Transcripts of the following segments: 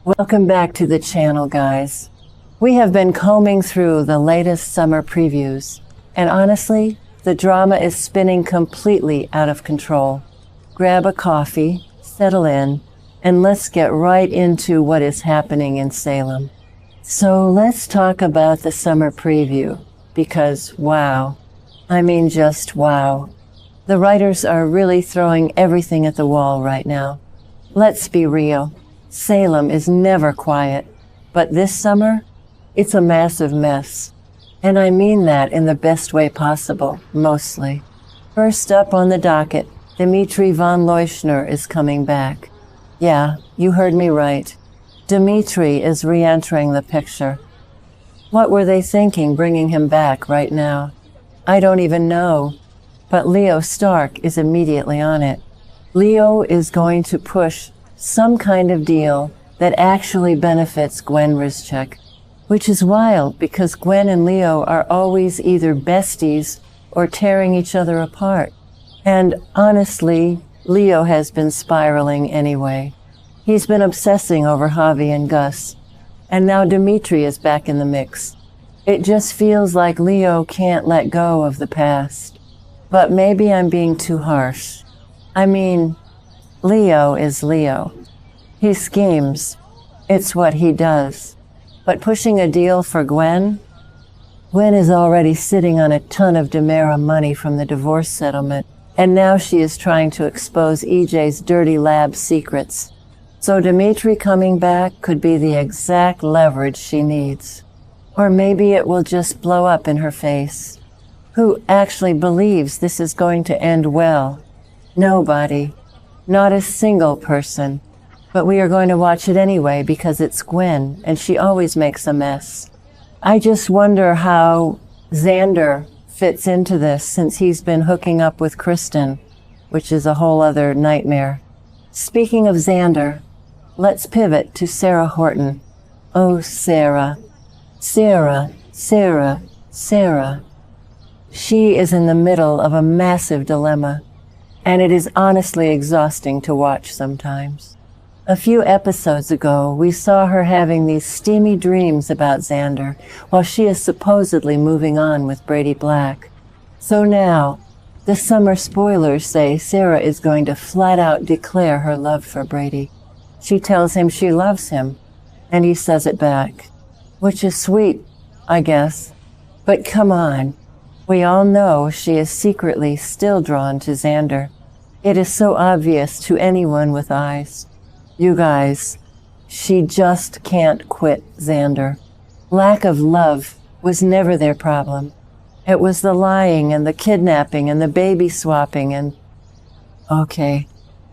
Welcome back to the channel, guys. We have been combing through the latest summer previews, and honestly, the drama is spinning completely out of control. Grab a coffee, settle in, and let's get right into what is happening in Salem. So let's talk about the summer preview, because wow. I mean just wow. The writers are really throwing everything at the wall right now. Let's be real. Salem is never quiet, but this summer, it's a massive mess. And I mean that in the best way possible, mostly. First up on the docket, Dimitri von Leuschner is coming back. Yeah, you heard me right. Dimitri is re-entering the picture. What were they thinking bringing him back right now? I don't even know. But Leo Stark is immediately on it. Leo is going to push some kind of deal that actually benefits Gwen Rizczech, which is wild because Gwen and Leo are always either besties or tearing each other apart. And honestly, Leo has been spiraling anyway. He's been obsessing over Javi and Gus, and now Dimitri is back in the mix. It just feels like Leo can't let go of the past. But maybe I'm being too harsh. I mean, Leo is Leo. He schemes. It's what he does. But pushing a deal for Gwen? Gwen is already sitting on a ton of DiMera money from the divorce settlement, and now she is trying to expose EJ's dirty lab secrets. So Dimitri coming back could be the exact leverage she needs. Or maybe it will just blow up in her face. Who actually believes this is going to end well? Nobody. Not a single person. But we are going to watch it anyway because it's Gwen, and she always makes a mess. I just wonder how Xander fits into this since he's been hooking up with Kristen, which is a whole other nightmare. Speaking of Xander, let's pivot to Sarah Horton. Oh, Sarah. Sarah. She is in the middle of a massive dilemma, and it is honestly exhausting to watch sometimes. A few episodes ago, we saw her having these steamy dreams about Xander while she is supposedly moving on with Brady Black. So now, the summer spoilers say Sarah is going to flat out declare her love for Brady. She tells him she loves him, and he says it back, which is sweet, I guess. But come on. We all know she is secretly still drawn to Xander. It is so obvious to anyone with eyes. You guys, she just can't quit Xander. Lack of love was never their problem. It was the lying and the kidnapping and the baby swapping and... Okay,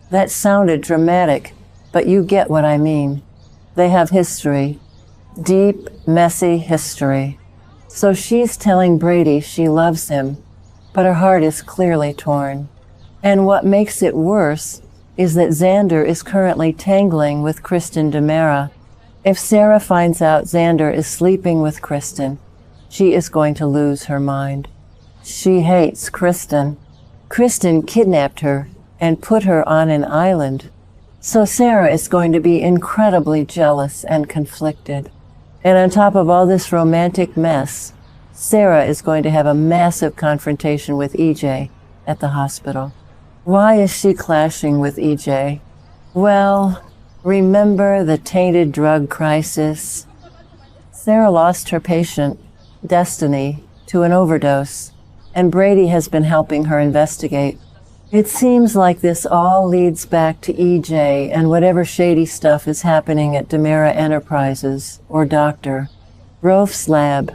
that sounded dramatic, but you get what I mean. They have history. Deep, messy history. So she's telling Brady she loves him, but her heart is clearly torn. And what makes it worse is that Xander is currently tangling with Kristen DiMera. If Sarah finds out Xander is sleeping with Kristen, she is going to lose her mind. She hates Kristen. Kristen kidnapped her and put her on an island. So Sarah is going to be incredibly jealous and conflicted. And on top of all this romantic mess, Sarah is going to have a massive confrontation with EJ at the hospital. Why is she clashing with EJ? Well, remember the tainted drug crisis? Sarah lost her patient, Destiny, to an overdose, and Brady has been helping her investigate. It seems like this all leads back to EJ and whatever shady stuff is happening at DiMera Enterprises, or Dr. Rolf's lab.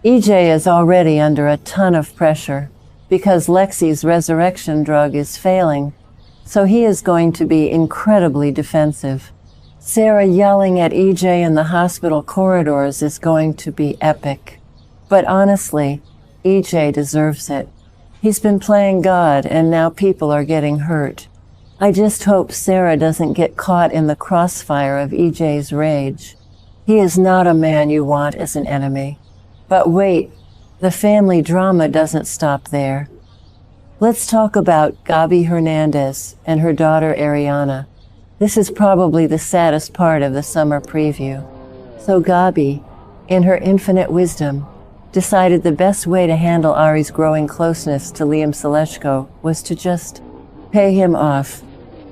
EJ is already under a ton of pressure because Lexi's resurrection drug is failing, so he is going to be incredibly defensive. Sarah yelling at EJ in the hospital corridors is going to be epic. But honestly, EJ deserves it. He's been playing God, and now people are getting hurt. I just hope Sarah doesn't get caught in the crossfire of EJ's rage. He is not a man you want as an enemy. But wait, the family drama doesn't stop there. Let's talk about Gabi Hernandez and her daughter Ariana. This is probably the saddest part of the summer preview. So Gabi, in her infinite wisdom, decided the best way to handle Ari's growing closeness to Liam Seleshko was to just pay him off.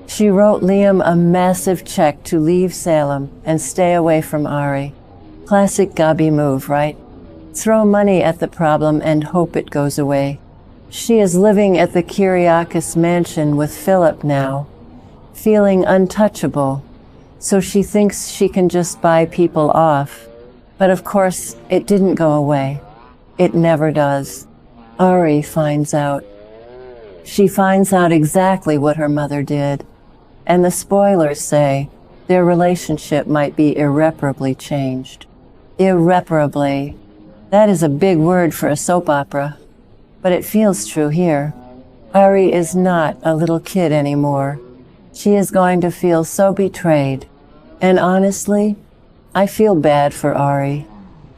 She wrote Liam a massive check to leave Salem and stay away from Ari. Classic Gabi move, right? Throw money at the problem and hope it goes away. She is living at the Kyriakis mansion with Philip now, feeling untouchable, so she thinks she can just buy people off. But of course, it didn't go away. It never does. Ari finds out. She finds out exactly what her mother did, and the spoilers say their relationship might be irreparably changed. Irreparably. That is a big word for a soap opera, but it feels true here. Ari is not a little kid anymore. She is going to feel so betrayed. And honestly, I feel bad for Ari.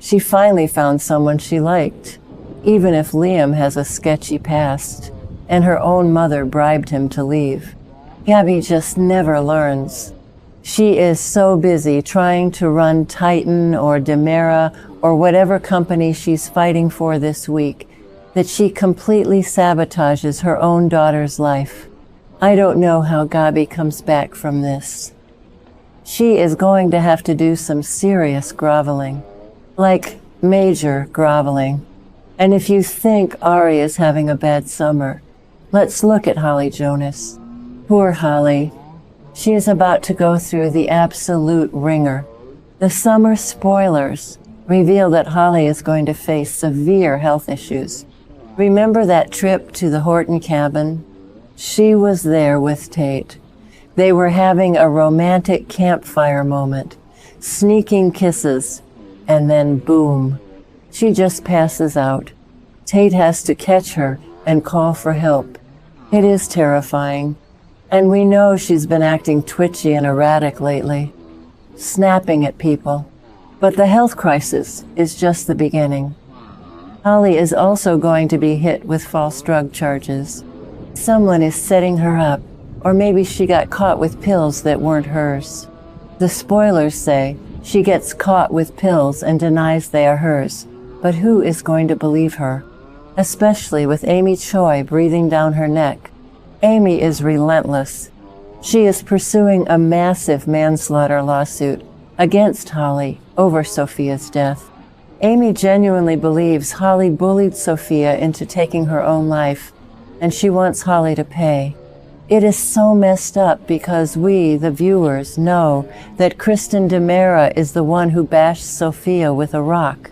She finally found someone she liked, even if Liam has a sketchy past, and her own mother bribed him to leave. Gabi just never learns. She is so busy trying to run Titan or DiMera or whatever company she's fighting for this week that she completely sabotages her own daughter's life. I don't know how Gabi comes back from this. She is going to have to do some serious groveling, like major groveling. And if you think Ari is having a bad summer, let's look at Holly Jonas. Poor Holly. She is about to go through the absolute ringer. The summer spoilers reveal that Holly is going to face severe health issues. Remember that trip to the Horton cabin? She was there with Tate. They were having a romantic campfire moment, sneaking kisses, and then boom, she just passes out. Tate has to catch her and call for help. It is terrifying. And we know she's been acting twitchy and erratic lately, snapping at people. But the health crisis is just the beginning. Holly is also going to be hit with false drug charges. Someone is setting her up, or maybe she got caught with pills that weren't hers. The spoilers say she gets caught with pills and denies they are hers, but who is going to believe her? Especially with Amy Choi breathing down her neck. Amy is relentless. She is pursuing a massive manslaughter lawsuit against Holly over Sophia's death. Amy genuinely believes Holly bullied Sophia into taking her own life, and she wants Holly to pay. It is so messed up because we, the viewers, know that Kristen DiMera is the one who bashed Sophia with a rock.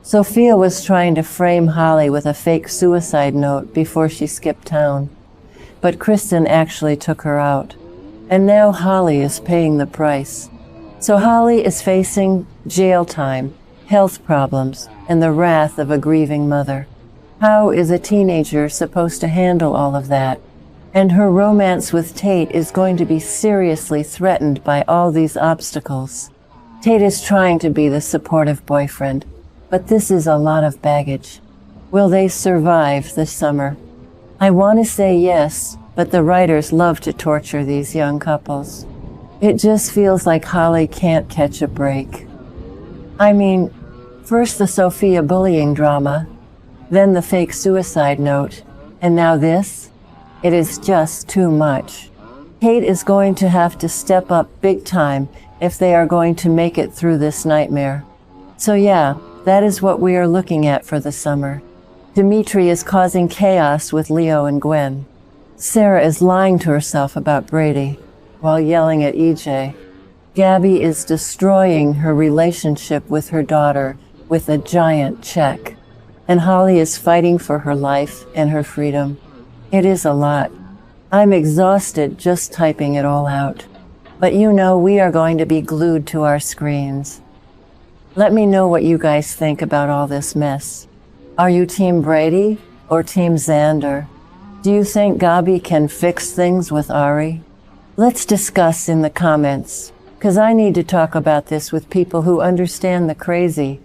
Sophia was trying to frame Holly with a fake suicide note before she skipped town. But Kristen actually took her out. And now Holly is paying the price. So Holly is facing jail time, health problems, and the wrath of a grieving mother. How is a teenager supposed to handle all of that? And her romance with Tate is going to be seriously threatened by all these obstacles. Tate is trying to be the supportive boyfriend, but this is a lot of baggage. Will they survive this summer? I want to say yes, but the writers love to torture these young couples. It just feels like Holly can't catch a break. I mean, first the Sophia bullying drama, then the fake suicide note, and now this? It is just too much. Kate is going to have to step up big time if they are going to make it through this nightmare. So yeah, that is what we are looking at for the summer. Dimitri is causing chaos with Leo and Gwen. Sarah is lying to herself about Brady while yelling at EJ. Gabi is destroying her relationship with her daughter with a giant check. And Holly is fighting for her life and her freedom. It is a lot. I'm exhausted just typing it all out. But you know we are going to be glued to our screens. Let me know what you guys think about all this mess. Are you Team Brady or Team Xander? Do you think Gabi can fix things with Ari? Let's discuss in the comments, because I need to talk about this with people who understand the crazy.